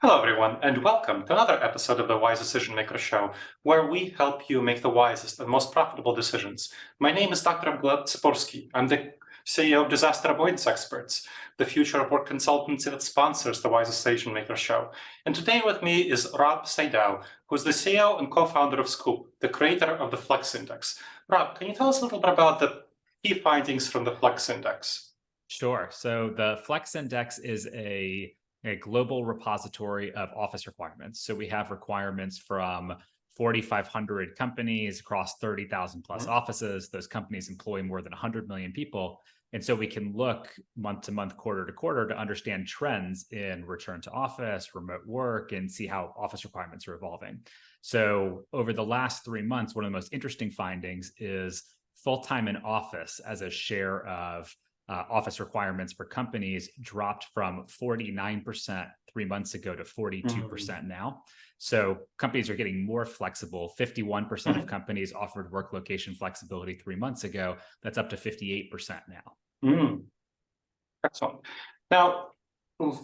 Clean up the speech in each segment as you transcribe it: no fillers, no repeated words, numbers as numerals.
Hello, everyone, and welcome to another episode of the Wise Decision Maker Show, where we help you make the wisest and most profitable decisions. My name is Dr. Gleb Tsipursky. I'm the CEO of Disaster Avoidance Experts, the future of work consultancy that sponsors the Wise Decision Maker Show. And today with me is Rob Sadow, who's the CEO and co-founder of Scoop, the creator of the Flex Index. Rob, can you tell us a little bit about the key findings from the Flex Index? Sure. So the Flex Index is a global repository of office requirements. So we have requirements from 4,500 companies across 30,000 plus offices. Those companies employ more than 100 million people. And so we can look month to month, quarter to quarter to understand trends in return to office, remote work, and see how office requirements are evolving. So over the last 3 months, one of the most interesting findings is full-time in office as a share of office requirements for companies dropped from 49% 3 months ago to 42% now. So companies are getting more flexible. 51% of companies offered work location flexibility 3 months ago. That's up to 58% now. Excellent. Now,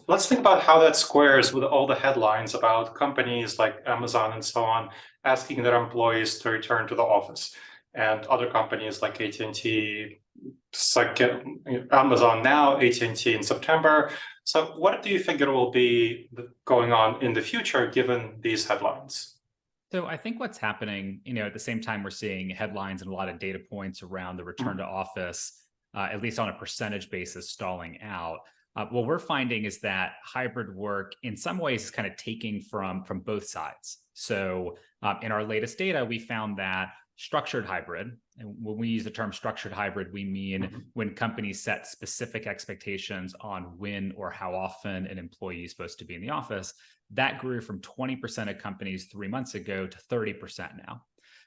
let's think about how that squares with all the headlines about companies like Amazon and so on asking their employees to return to the office, and other companies like AT&T, like Amazon now, AT&T in September. So what do you figure will be going on in the future given these headlines? So I think what's happening, at the same time we're seeing headlines and a lot of data points around the return to office, at least on a percentage basis, stalling out. What we're finding is that hybrid work in some ways is kind of taking from both sides. So in our latest data, we found that structured hybrid, and when we use the term structured hybrid, we mean when companies set specific expectations on when or how often an employee is supposed to be in the office, that grew from 20% of companies 3 months ago to 30% now.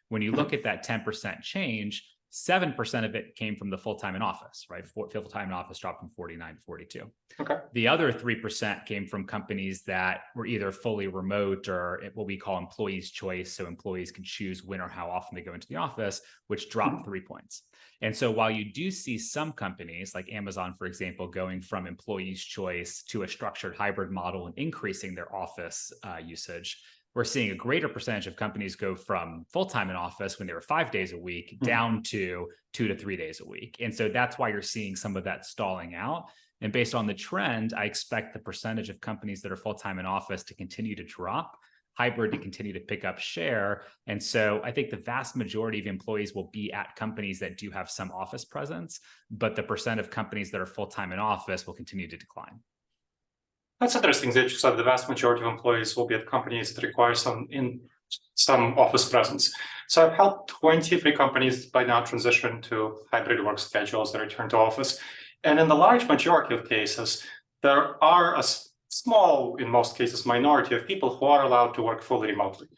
When you look at that 10% change, 7% of it came from the full-time in office, right? Full-time in office dropped from 49 to 42. Okay. The other 3% came from companies that were either fully remote or what we call employees' choice. So employees can choose when or how often they go into the office, which dropped 3 points. And so while you do see some companies like Amazon, for example, going from employees' choice to a structured hybrid model and increasing their office usage, we're seeing a greater percentage of companies go from full-time in office when they were 5 days a week down to 2 to 3 days a week. And so that's why you're seeing some of that stalling out. And based on the trend, I expect the percentage of companies that are full-time in office to continue to drop, hybrid to continue to pick up share. And so I think the vast majority of employees will be at companies that do have some office presence, but the percent of companies that are full-time in office will continue to decline. That's interesting that you said the vast majority of employees will be at companies that require some office presence. So I've helped 23 companies by now transition to hybrid work schedules that return to office. And in the large majority of cases, there are a small, in most cases, minority of people who are allowed to work fully remotely,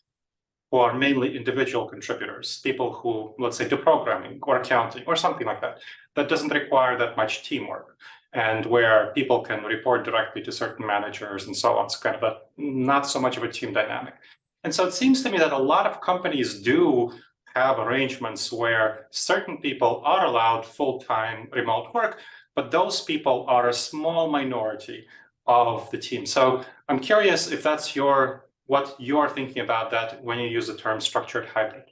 who are mainly individual contributors, people who, let's say, do programming or accounting or something like that, that doesn't require that much teamwork, and where people can report directly to certain managers and so on. It's kind of not so much of a team dynamic. And so it seems to me that a lot of companies do have arrangements where certain people are allowed full-time remote work, but those people are a small minority of the team. So I'm curious if that's what you're thinking about that when you use the term structured hybrid.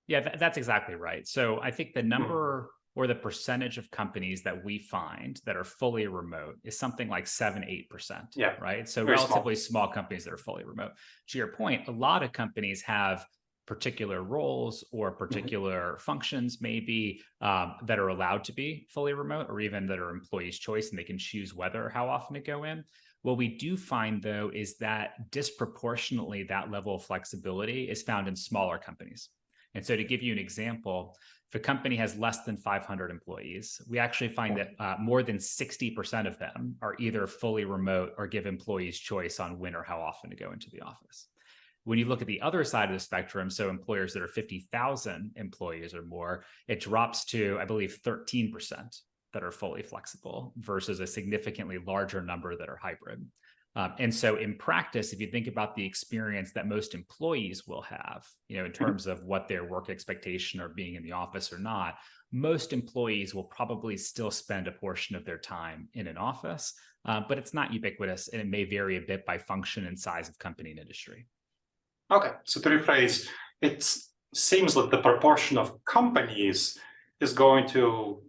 Yeah, that's exactly right. So I think the number or the percentage of companies that we find that are fully remote is something like 7-8%. Yeah, right. So very relatively small companies that are fully remote. To your point, a lot of companies have particular roles or particular functions maybe that are allowed to be fully remote, or even that are employees' choice and they can choose whether or how often to go in. What we do find, though, is that disproportionately that level of flexibility is found in smaller companies. And so to give you an example, if a company has less than 500 employees, we actually find that more than 60% of them are either fully remote or give employees choice on when or how often to go into the office. When you look at the other side of the spectrum, so employers that are 50,000 employees or more, it drops to, I believe, 13% that are fully flexible versus a significantly larger number that are hybrid. And so in practice, if you think about the experience that most employees will have, in terms of what their work expectation or being in the office or not, most employees will probably still spend a portion of their time in an office, but it's not ubiquitous, and it may vary a bit by function and size of company and industry. Okay, so to rephrase, it seems that the proportion of companies is going to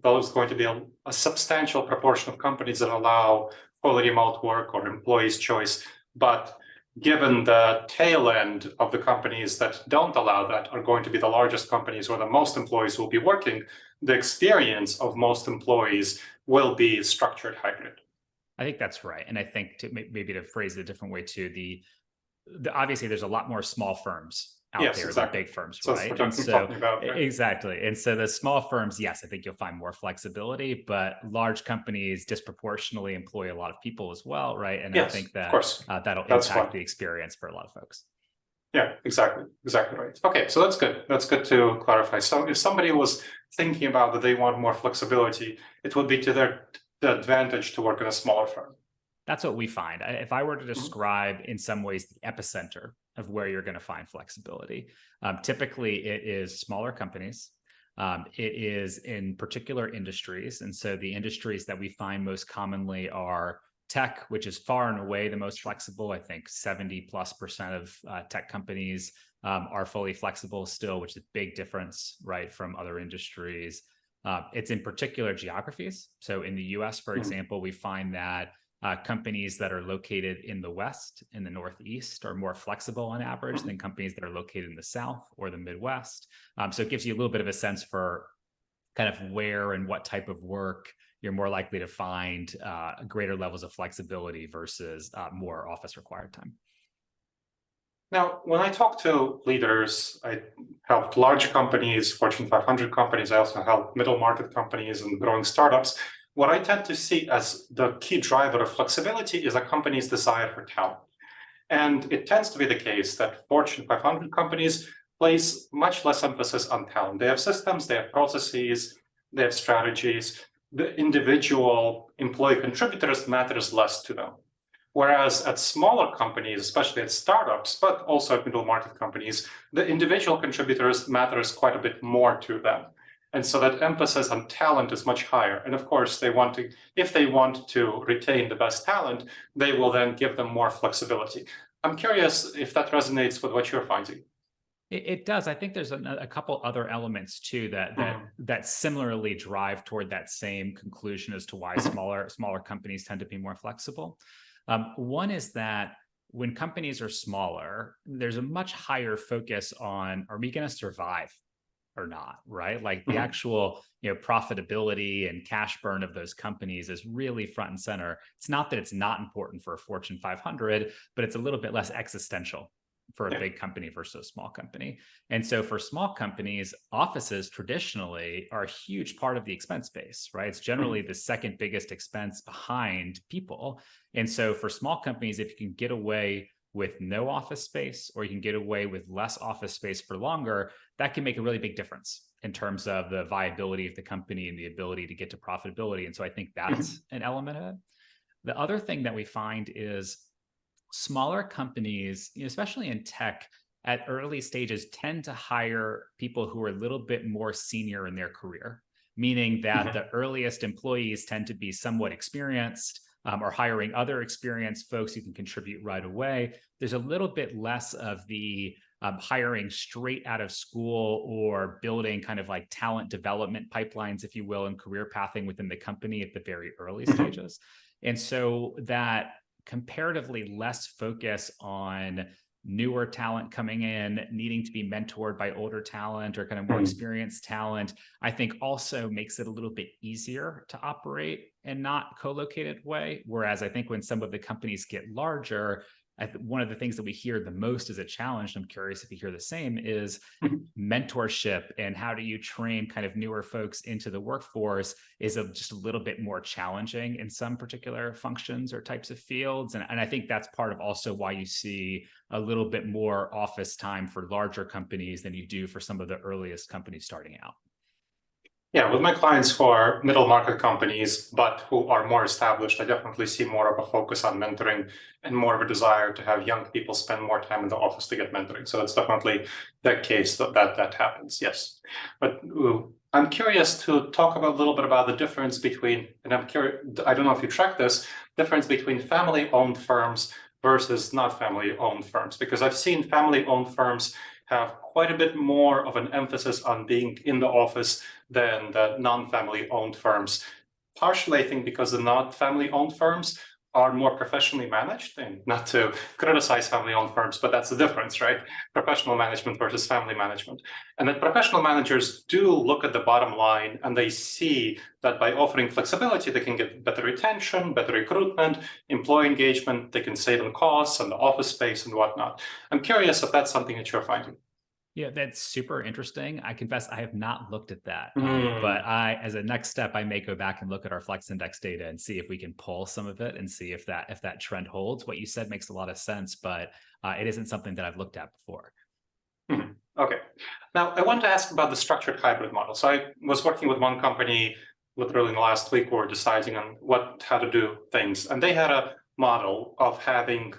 be a substantial proportion of companies that allow fully remote work or employees' choice. But given the tail end of the companies that don't allow that are going to be the largest companies where the most employees will be working, the experience of most employees will be structured hybrid. I think that's right. And I think maybe to phrase it a different way too, obviously there's a lot more small firms out there than big firms, so right? That's what I'm talking about, right? Exactly. And so the small firms, yes, I think you'll find more flexibility, but large companies disproportionately employ a lot of people as well, right? And yes, I think that of course. That'll impact the experience for a lot of folks. Yeah, exactly right. Okay, so that's good. That's good to clarify. So if somebody was thinking about that they want more flexibility, it would be to the advantage to work in a smaller firm. That's what we find. If I were to describe in some ways the epicenter of where you're going to find flexibility, typically it is smaller companies. It is in particular industries. And so the industries that we find most commonly are tech, which is far and away the most flexible. I think 70+% of tech companies are fully flexible still, which is a big difference, right, from other industries. It's in particular geographies. So in the US, for example, we find that companies that are located in the West, in the Northeast, are more flexible on average than companies that are located in the South or the Midwest. So it gives you a little bit of a sense for kind of where and what type of work you're more likely to find greater levels of flexibility versus more office required time. Now, when I talk to leaders, I help large companies, Fortune 500 companies. I also help middle market companies and growing startups. What I tend to see as the key driver of flexibility is a company's desire for talent. And it tends to be the case that Fortune 500 companies place much less emphasis on talent. They have systems, they have processes, they have strategies. The individual employee contributors matters less to them. Whereas at smaller companies, especially at startups, but also at middle market companies, the individual contributors matters quite a bit more to them. And so that emphasis on talent is much higher. And of course, if they want to retain the best talent, they will then give them more flexibility. I'm curious if that resonates with what you're finding. It does. I think there's a couple other elements too that similarly drive toward that same conclusion as to why smaller companies tend to be more flexible. One is that when companies are smaller, there's a much higher focus on, are we going to survive or not, right? Like the actual, profitability and cash burn of those companies is really front and center. It's not that it's not important for a Fortune 500, but it's a little bit less existential for a big company versus a small company. And so for small companies, offices traditionally are a huge part of the expense base, right? It's generally the second biggest expense behind people. And so for small companies, if you can get away with no office space, or you can get away with less office space for longer, that can make a really big difference in terms of the viability of the company and the ability to get to profitability. And so I think that's an element of it. The other thing that we find is smaller companies, especially in tech, at early stages tend to hire people who are a little bit more senior in their career, meaning that the earliest employees tend to be somewhat experienced, or hiring other experienced folks who can contribute right away. There's a little bit less of the hiring straight out of school or building kind of like talent development pipelines, if you will, and career pathing within the company at the very early stages. And so that comparatively less focus on newer talent coming in, needing to be mentored by older talent or kind of more experienced talent, I think also makes it a little bit easier to operate in not co-located way. Whereas I think when some of the companies get larger, one of the things that we hear the most as a challenge, and I'm curious if you hear the same, is mentorship and how do you train kind of newer folks into the workforce is just a little bit more challenging in some particular functions or types of fields. And I think that's part of also why you see a little bit more office time for larger companies than you do for some of the earliest companies starting out. Yeah, with my clients who are middle market companies, but who are more established, I definitely see more of a focus on mentoring and more of a desire to have young people spend more time in the office to get mentoring. So that's definitely the case that happens, yes. But I'm curious to talk about a little bit about the difference between, and I'm curious, I don't know if you track this, difference between family-owned firms versus not family-owned firms, because I've seen family-owned firms have quite a bit more of an emphasis on being in the office than the non-family-owned firms. Partially, I think, because the not family-owned firms are more professionally managed, and not to criticize family-owned firms, but that's the difference, right? Professional management versus family management. And that professional managers do look at the bottom line, and they see that by offering flexibility, they can get better retention, better recruitment, employee engagement, they can save on costs and the office space and whatnot. I'm curious if that's something that you're finding. Yeah, that's super interesting. I confess I have not looked at that, Mm. but as a next step, I may go back and look at our Flex Index data and see if we can pull some of it and see if that trend holds. What you said makes a lot of sense, but it isn't something that I've looked at before. Mhm. Okay. Now, I want to ask about the structured hybrid model. So I was working with one company literally in the last week. We were deciding on how to do things. And they had a model of having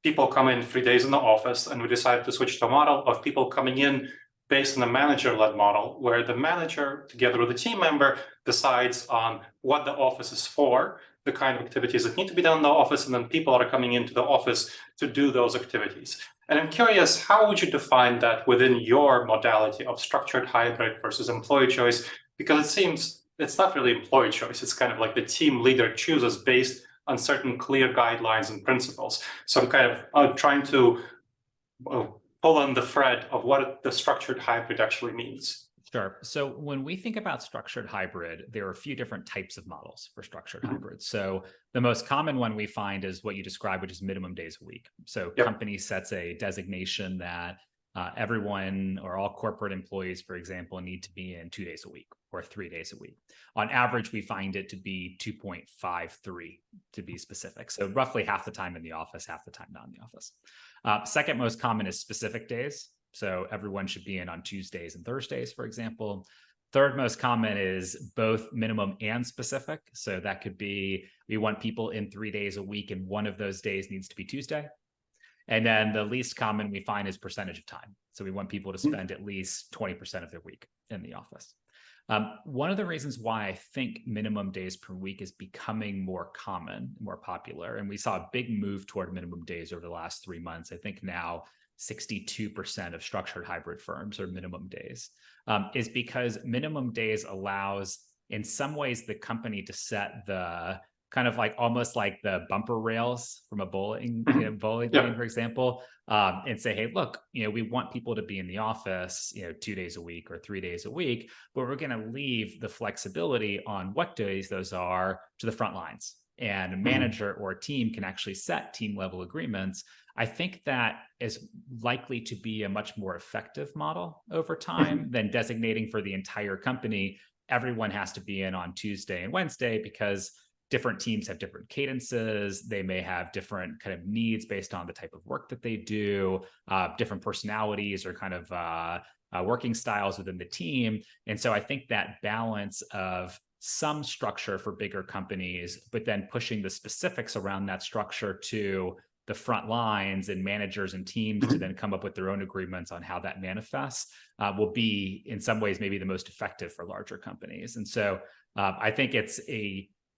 people come in 3 days in the office. And we decided to switch to a model of people coming in based on a manager-led model, where the manager, together with a team member, decides on what the office is for, the kind of activities that need to be done in the office, and then people are coming into the office to do those activities. And I'm curious, how would you define that within your modality of structured hybrid versus employee choice? Because it seems it's not really employee choice. It's kind of like the team leader chooses based on certain clear guidelines and principles. So I'm kind of trying to pull on the thread of what the structured hybrid actually means. Sure. So when we think about structured hybrid, there are a few different types of models for structured hybrid. So the most common one we find is what you described, which is minimum days a week. So company sets a designation that everyone or all corporate employees, for example, need to be in 2 days a week or 3 days a week. On average, we find it to be 2.53 to be specific. So roughly half the time in the office, half the time not in the office. Second most common is specific days. So everyone should be in on Tuesdays and Thursdays, for example. Third most common is both minimum and specific. So that could be, we want people in 3 days a week, and one of those days needs to be Tuesday. And then the least common we find is percentage of time. So we want people to spend at least 20% of their week in the office. One of the reasons why I think minimum days per week is becoming more common, more popular, and we saw a big move toward minimum days over the last 3 months. I think now 62% of structured hybrid firms are minimum days, is because minimum days allows, in some ways, the company to set the kind of like almost like the bumper rails from a bowling lane, for example, and say, hey, look, we want people to be in the office, 2 days a week or 3 days a week, but we're going to leave the flexibility on what days those are to the front lines. And a manager or a team can actually set team level agreements. I think that is likely to be a much more effective model over time than designating for the entire company. Everyone has to be in on Tuesday and Wednesday, because different teams have different cadences. They may have different kind of needs based on the type of work that they do, different personalities or kind of working styles within the team. And so I think that balance of some structure for bigger companies, but then pushing the specifics around that structure to the front lines and managers and teams to then come up with their own agreements on how that manifests, will be in some ways maybe the most effective for larger companies. And so I think it's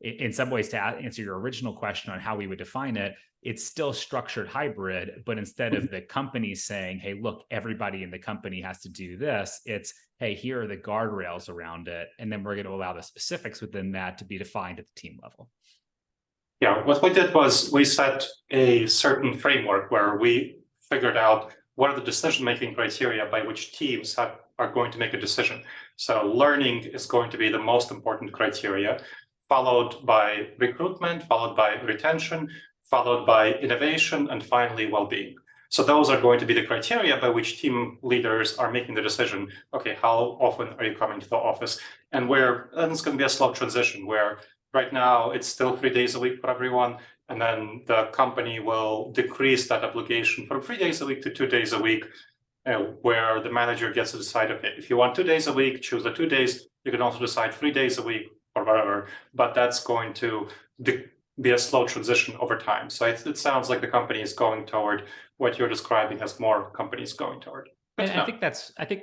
in some ways, to answer your original question on how we would define it, it's still structured hybrid, but instead of the company saying, hey, look, everybody in the company has to do this, it's, hey, here are the guardrails around it. And then we're going to allow the specifics within that to be defined at the team level. Yeah, what we did was we set a certain framework where we figured out what are the decision-making criteria by which teams are going to make a decision. So learning is going to be the most important criteria, followed by recruitment, followed by retention, followed by innovation, and finally well-being. So those are going to be the criteria by which team leaders are making the decision, okay, how often are you coming to the office? And it's going to be a slow transition where right now it's still 3 days a week for everyone, and then the company will decrease that obligation from 3 days a week to 2 days a week, where the manager gets to decide, okay, if you want 2 days a week, choose the 2 days. You can also decide 3 days a week or whatever, but that's going to be a slow transition over time. So it sounds like the company is going toward what you're describing as more companies going toward. And I think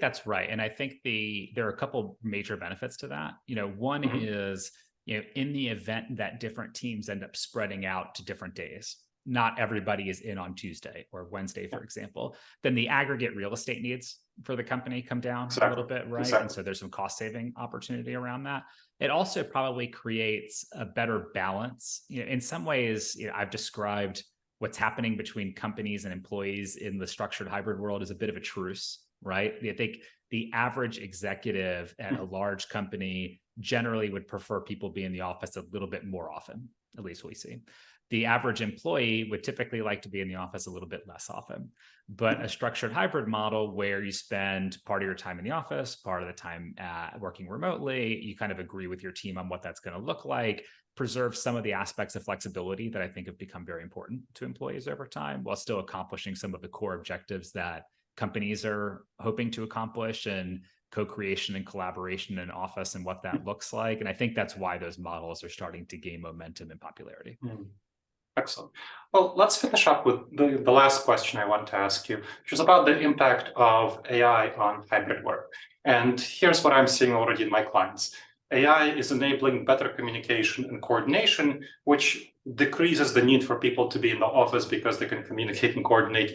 that's right. And I think there are a couple major benefits to that. One is, in the event that different teams end up spreading out to different days, not everybody is in on Tuesday or Wednesday, for example, then the aggregate real estate needs for the company come down a little bit, right? Exactly. And so there's some cost saving opportunity around that. It also probably creates a better balance. In some ways, I've described what's happening between companies and employees in the structured hybrid world as a bit of a truce, right? I think the average executive at a large company generally would prefer people be in the office a little bit more often, at least we see. The average employee would typically like to be in the office a little bit less often. But a structured hybrid model where you spend part of your time in the office, part of the time working remotely, you kind of agree with your team on what that's going to look like, preserve some of the aspects of flexibility that I think have become very important to employees over time, while still accomplishing some of the core objectives that companies are hoping to accomplish, and co-creation and collaboration in office and what that looks like. And I think that's why those models are starting to gain momentum and popularity. Excellent. Well, let's finish up with the last question I want to ask you, which is about the impact of AI on hybrid work. And here's what I'm seeing already in my clients. AI is enabling better communication and coordination, which decreases the need for people to be in the office because they can communicate and coordinate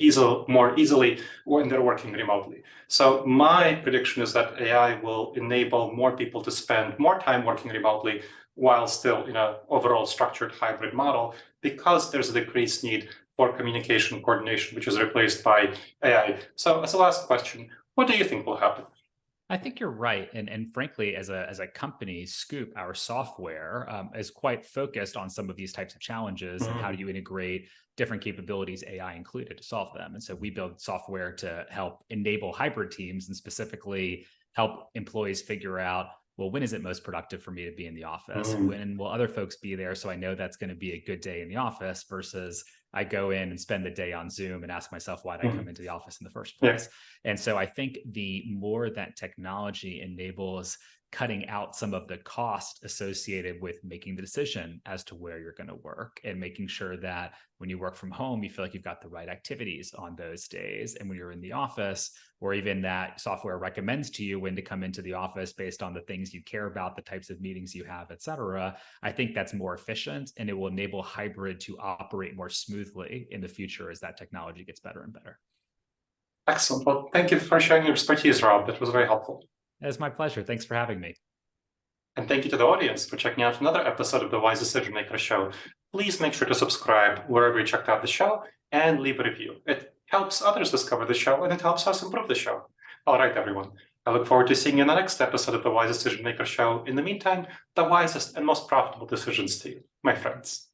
more easily when they're working remotely. So my prediction is that AI will enable more people to spend more time working remotely while still in an overall structured hybrid model, because there's a decreased need for communication and coordination, which is replaced by AI. So as a last question, what do you think will happen? I think you're right. And frankly, as a company, Scoop, our software, is quite focused on some of these types of challenges and how do you integrate different capabilities, AI included, to solve them. And so we build software to help enable hybrid teams and specifically help employees figure out, well, when is it most productive for me to be in the office? When will other folks be there? So I know that's going to be a good day in the office versus I go in and spend the day on Zoom and ask myself, why did I come into the office in the first place? And so I think the more that technology enables cutting out some of the cost associated with making the decision as to where you're going to work, and making sure that when you work from home, you feel like you've got the right activities on those days. And when you're in the office, or even that software recommends to you when to come into the office based on the things you care about, the types of meetings you have, et cetera, I think that's more efficient, and it will enable hybrid to operate more smoothly in the future as that technology gets better and better. Excellent. Well, thank you for sharing your expertise, Rob. That was very helpful. It's my pleasure. Thanks for having me. And thank you to the audience for checking out another episode of the Wise Decision Maker Show. Please make sure to subscribe wherever you checked out the show and leave a review. It helps others discover the show, and it helps us improve the show. All right, everyone. I look forward to seeing you in the next episode of the Wise Decision Maker Show. In the meantime, the wisest and most profitable decisions to you, my friends.